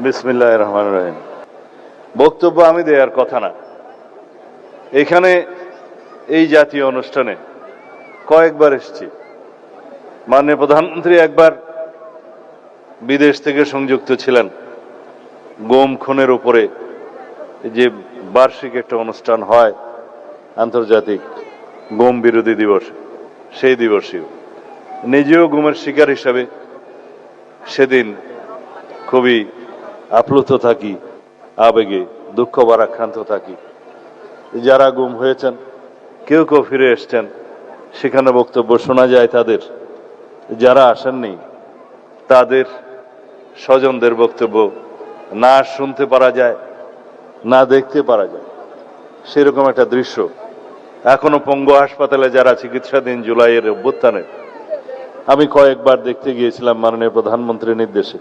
বিসমিল্লাহির রহমানির রহিম। বক্তব্য আমি দেওয়ার কথা না। এখানে এই জাতীয় অনুষ্ঠানে কয়েকবার এসেছি। মাননীয় প্রধানমন্ত্রী একবার বিদেশ থেকে সংযুক্ত ছিলেন গম খুনের উপরে, যে বার্ষিক একটা অনুষ্ঠান হয় আন্তর্জাতিক গম বিরোধী দিবস, সেই দিবসেও নিজেও গুমের শিকার হিসাবে সেদিন খুবই আপ্লুত থাকি, আবেগে দুঃখ ভারাক্রান্ত থাকি। যারা গুম হয়েছেন কেউ কেউ ফিরে এসছেন, সেখানে বক্তব্য শোনা যায় তাদের। যারা আসেননি তাদের স্বজনদের বক্তব্য না শুনতে পারা যায়, না দেখতে পারা যায়। সেরকম একটা দৃশ্য এখনো পঙ্গু হাসপাতালে যারা চিকিৎসাধীন জুলাইয়ের অভ্যুত্থানে আমি কয়েকবার দেখতে গিয়েছিলাম মাননীয় প্রধানমন্ত্রীর নির্দেশে।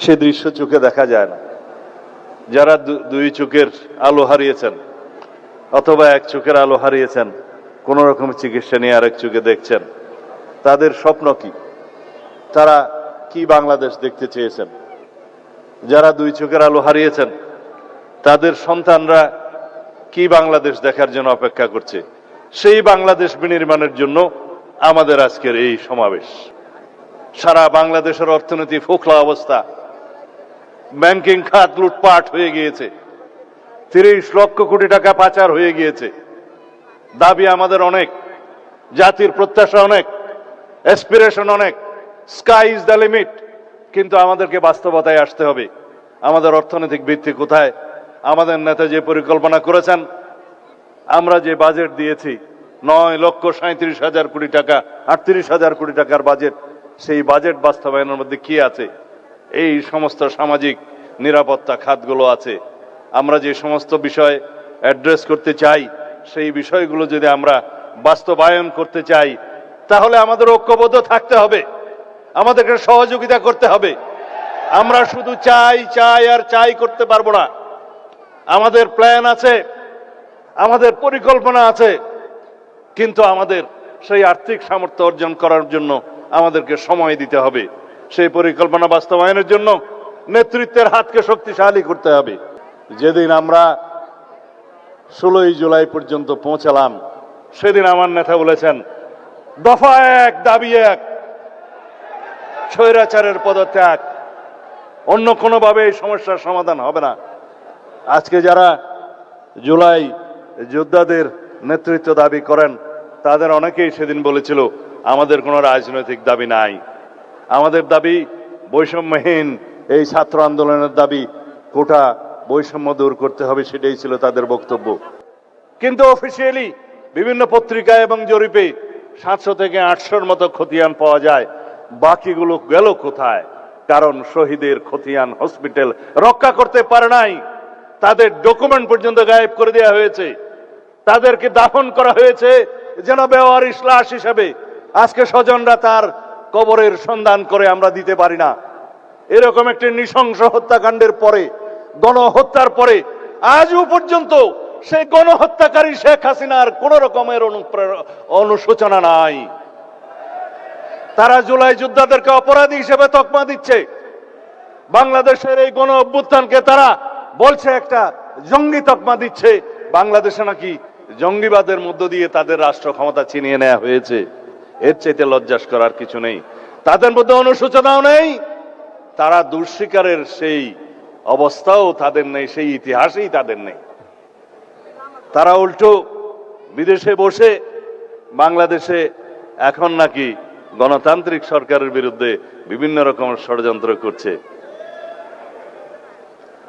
সে দৃশ্য চোখে দেখা যায় না। যারা দুই চোখের আলো হারিয়েছেন অথবা এক চোখের আলো হারিয়েছেন, কোন রকম চিকিৎসা নিয়ে আরেক চোখে দেখছেন, তাদের স্বপ্ন কি? তারা কি বাংলাদেশ দেখতে চেয়েছেন? যারা দুই চোখের আলো হারিয়েছেন তাদের সন্তানরা কি বাংলাদেশ দেখার জন্য অপেক্ষা করছে? সেই বাংলাদেশ বিনির্মাণের জন্য আমাদের আজকের এই সমাবেশ। সারা বাংলাদেশের অর্থনীতি ফোকলা অবস্থা, ব্যাংকিং খাত লুটপাট হয়ে গিয়েছে, 30 লক্ষ কোটি টাকা পাচার হয়ে গিয়েছে। দাবি আমাদের অনেক, জাতির প্রত্যাশা অনেক, অ্যাসপিরেশন অনেক, স্কাই ইজ দ্য লিমিট। কিন্তু আমাদেরকে বাস্তবতায় আসতে হবে। আমাদের অর্থনৈতিক ভিত্তি কোথায়? আমাদের নেতা যে পরিকল্পনা করেছেন, আমরা যে বাজেট দিয়েছি 9,37,000 কোটি টাকা, 38,000 কোটি টাকার বাজেট, সেই বাজেট বাস্তবায়নের মধ্যে কি আছে? এই সমস্ত সামাজিক নিরাপত্তা খাতগুলো আছে। আমরা যে সমস্ত বিষয় অ্যাড্রেস করতে চাই, সেই বিষয়গুলো যদি আমরা বাস্তবায়ন করতে চাই, তাহলে আমাদের ঐক্যবদ্ধ থাকতে হবে, আমাদেরকে সহযোগিতা করতে হবে। আমরা শুধু চাই চাই আর চাই করতে পারবো না। আমাদের প্ল্যান আছে, আমাদের পরিকল্পনা আছে, কিন্তু আমাদের সেই আর্থিক সামর্থ্য অর্জন করার জন্য আমাদেরকে সময় দিতে হবে। সেই পরিকল্পনা বাস্তবায়নের জন্য নেতৃত্বের হাতকে শক্তিশালী করতে হবে। যেদিন আমরা 16 জুলাই পর্যন্ত পৌঁছালাম, সেদিন আমার নেতা বলেছেন, দফা এক, দাবি এক, স্বৈরাচারের পদত্যাগ, অন্য কোনোভাবে এই সমস্যার সমাধান হবে না। আজকে যারা জুলাই যোদ্ধাদের নেতৃত্ব দাবি করেন, তাদের অনেকেই সেদিন বলেছিল আমাদের কোনো রাজনৈতিক দাবি নাই, আমাদের দাবি বৈষম্যহীন এই ছাত্র আন্দোলনের দাবি, কোটা বৈষম্য দূর করতে হবে, সেটাই ছিল তাদের বক্তব্য। কিন্তু অফিসিয়ালি বিভিন্ন পত্রিকা এবং জরিপে 700 থেকে 800-র মতো খতিয়ান পাওয়া যায়। বাকিগুলো গেল কোথায়? কারণ শহীদের খতিয়ান হসপিটাল রক্ষা করতে পারে নাই, তাদের ডকুমেন্ট পর্যন্ত গায়েব করে দেওয়া হয়েছে, তাদেরকে দাফন করা হয়েছে যেন বেওয়ারিশ লাশ হিসেবে। আজকে স্বজনরা তার কবরের সন্ধান করে আমরা দিতে পারি না। এরকম একটি নৃশংস হত্যাকাণ্ডের পরে, গণহত্যার পরে আজও পর্যন্ত সেই গণহত্যাকারী শেখ হাসিনার কোন রকমের অনুশোচনা নাই। তারা জুলাই যোদ্ধাদেরকে অপরাধী হিসেবে তকমা দিচ্ছে। বাংলাদেশের এই গণ অভ্যুত্থানকে তারা বলছে একটা জঙ্গি তকমা দিচ্ছে। বাংলাদেশে নাকি জঙ্গিবাদের মধ্য দিয়ে তাদের রাষ্ট্র ক্ষমতা ছিনিয়ে নেওয়া হয়েছে। এর চাইতে লজ্জাস করার কিছু নেই। তাদের মধ্যে অনুশোচনাও নেই, তারা দুঃস্বীকারের সেই অবস্থাও তাদের নেই, সেই ইতিহাসেই তাদের নেই। তারা উল্টো বিদেশে বসে বাংলাদেশে এখন নাকি গণতান্ত্রিক সরকারের বিরুদ্ধে বিভিন্ন রকম ষড়যন্ত্র করছে।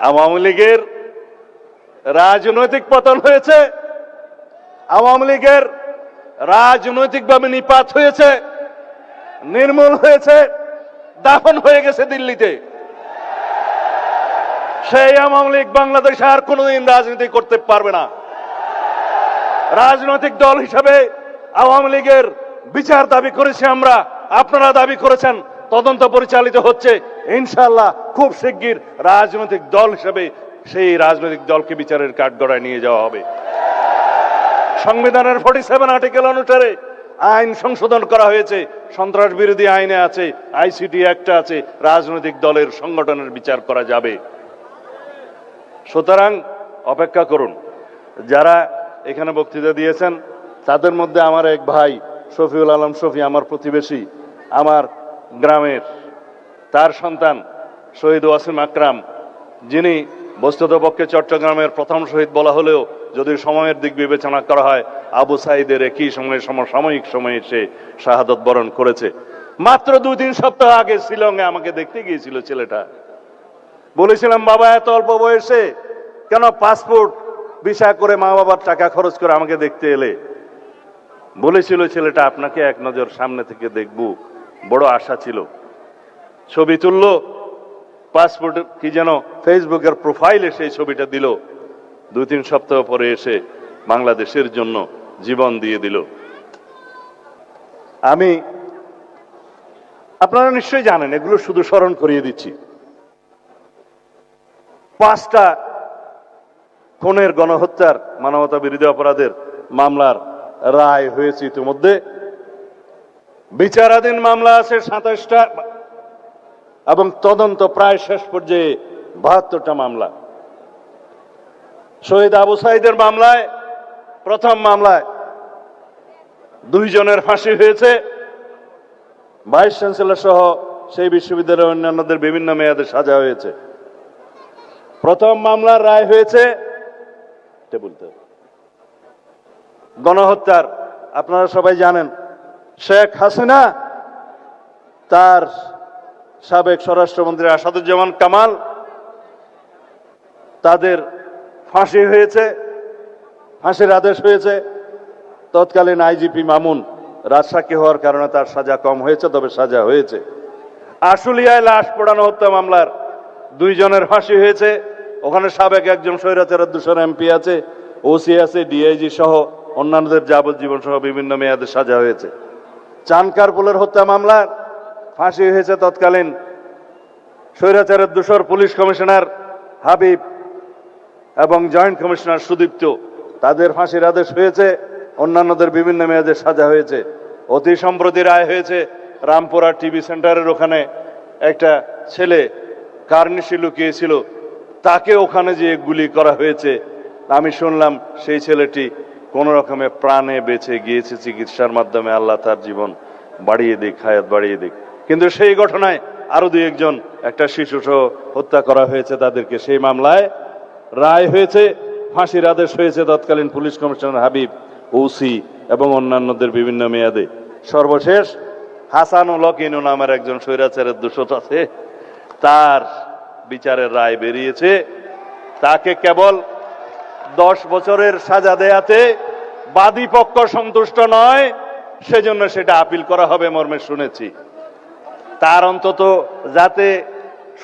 আওয়ামী লীগের রাজনৈতিক পতন হয়েছে, আওয়ামী লীগের রাজনৈতিকভাবে নিপাত হয়েছে, নির্মূল হয়েছে, দাফন হয়ে গেছে দিল্লিতে। সেই আওয়ামী লীগ বাংলাদেশে আর কোনোদিন রাজনীতি করতে পারবে না। রাজনৈতিক দল হিসেবে আওয়ামী লীগের বিচার দাবি করেছি আমরা, আপনারা দাবি করেছেন, তদন্ত পরিচালিত হচ্ছে। ইনশাআল্লাহ খুব শিগগির রাজনৈতিক দল হিসেবে সেই রাজনৈতিক দলকে বিচারের কাঠগড়ায় নিয়ে যাওয়া হবে। সংবিধানের 47 আর্টিকেল অনুসারে আইন সংশোধন করা হয়েছে, সন্ত্রাস বিরোধী আইনে আছে, আইসিটি অ্যাক্টে আছে, রাজনৈতিক দলের সংগঠনের বিচার করা যাবে। সুতরাং অপেক্ষা করুন। যারা এখানে বক্তৃতা দিয়েছেন তাদের মধ্যে আমার এক ভাই শফিউল আলম শফি, আমার প্রতিবেশী, আমার গ্রামের, তার সন্তান শহীদ ওয়াসিম আকরাম, যিনি বস্তুতপক্ষে চট্টগ্রামের প্রথম শহীদ বলা হলেও যদি সময়ের দিক বিবেচনা করা হয় আবু সাইদের একই সময়ে সমসাময়িক সময়ে সে শাহাদত বরণ করেছে। মাত্র 2-3 সপ্তাহ আগে শিলংয়ে আমাকে দেখতে গিয়েছিল ছেলেটা। বলেছিলাম, বাবা এত অল্প বয়সে কেন পাসপোর্ট ভিসা করে মা বাবার টাকা খরচ করে আমাকে দেখতে এলে? বলেছিল ছেলেটা, আপনাকে এক নজর সামনে থেকে দেখব, বড় আশা ছিল। ছবি তুলল, পাসপোর্ট কি যেন ফেসবুকের প্রোফাইলে সেই ছবিটা দিল। 2-3 সপ্তাহ পরে এসে বাংলাদেশের জন্য জীবন দিয়ে দিল। আমি, আপনারা নিশ্চয়ই জানেন, এগুলো শুধু স্মরণ করিয়ে দিচ্ছি। 5টা খুনের, গণহত্যার, মানবতা বিরোধী অপরাধের মামলার রায় হয়েছে ইতিমধ্যে। বিচারাধীন মামলা আছে 27টা এবং তদন্ত প্রায় শেষ পর্যায়ে 72টা মামলা। শহীদ আবু সাইদের মামলায়, প্রথম মামলায় 2 জনের ফাঁসি হয়েছে। ভাইস চ্যান্সেলর সহ সেই বিশ্ববিদ্যালয়ের অন্যান্যদের বিভিন্ন মেয়াদে সাজা হয়েছে। প্রথম মামলার রায় হয়েছে গণহত্যার। আপনারা সবাই জানেন, শেখ হাসিনা, তার সাবেক স্বরাষ্ট্রমন্ত্রী আসাদুজ্জামান কামাল, তাদের ফাঁসি হয়েছে, ফাঁসির আদেশ হয়েছে। তৎকালীন আইজিপি মামুন রাজসাক্ষী হওয়ার কারণে তার সাজা কম হয়েছে, তবে সাজা হয়েছে। আশুলিয়ায় লাশ পোড়ানো হত্যা মামলার 2 জনের ফাঁসি হয়েছে। ওখানে সাবেক একজন স্বৈরাচারের 200 এমপি আছে, ওসি আছে, ডিআইজি সহ অন্যান্যদের যাবজ্জীবন সহ বিভিন্ন মেয়াদে সাজা হয়েছে। চানকারপুলের হত্যা মামলার ফাঁসি হয়েছে তৎকালীন স্বৈরাচারের 200 পুলিশ কমিশনার হাবিব এবং জয়েন্ট কমিশনার সুদীপ্ত, তাদের ফাঁসির আদেশ হয়েছে। অন্যান্যদের বিভিন্ন মেয়াদে সাজা হয়েছে। অতি সম্প্রতি রায় হয়েছে রামপুরা টিভি সেন্টারের ওখানে একটা ছেলে কার্নিশে লুকিয়েছিল, তাকে ওখানে যে গুলি করা হয়েছে। আমি শুনলাম সেই ছেলেটি কোন রকমে প্রাণে বেঁচে গিয়েছে চিকিৎসার মাধ্যমে, আল্লাহ তার জীবন বাড়িয়ে দিক, হায়াত বাড়িয়ে দিক। কিন্তু সেই ঘটনায় আরো 2-1 জন, একটা শিশু সহ হত্যা করা হয়েছে তাদেরকে। সেই মামলায় রায় হয়েছে, ফাঁসির আদেশ হয়েছে তৎকালীন পুলিশ কমিশনার হাবিব, ওসি এবং অন্যান্যদের বিভিন্ন মেয়াদে। সর্বশেষ হাসানুল হক ইনু নামের একজন স্বৈরাচারের 200 আছে, তার বিচারের রায় বেরিয়েছে। তাকে কেবল 10 বছরের সাজা দেয়াতে বাদী পক্ষ সন্তুষ্ট নয়, সেজন্য সেটা আপিল করা হবে মর্মে শুনেছি। তার অন্তত যাতে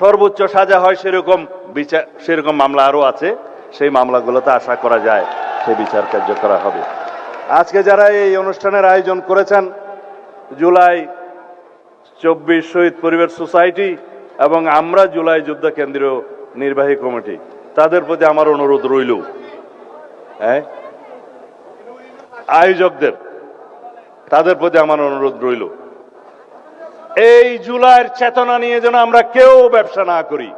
সর্বোচ্চ সাজা হয় সেরকম বিচার, সেরকম মামলা আরো আছে, সেই মামলাগুলোতে আশা করা যায় সে বিচার কার্য করা হবে। আজকে যারা এই অনুষ্ঠানের আয়োজন করেছেন, জুলাই 24 শহীদ পরিবার সোসাইটি এবং আমরা জুলাই যোদ্ধা কেন্দ্রীয় নির্বাহী কমিটি, তাদের প্রতি আমার অনুরোধ রইল, আয়োজকদের, তাদের প্রতি আমার অনুরোধ রইল, এই জুলাইয়ের চেতনা নিয়ে যেন আমরা কেউ ব্যবসা না করি।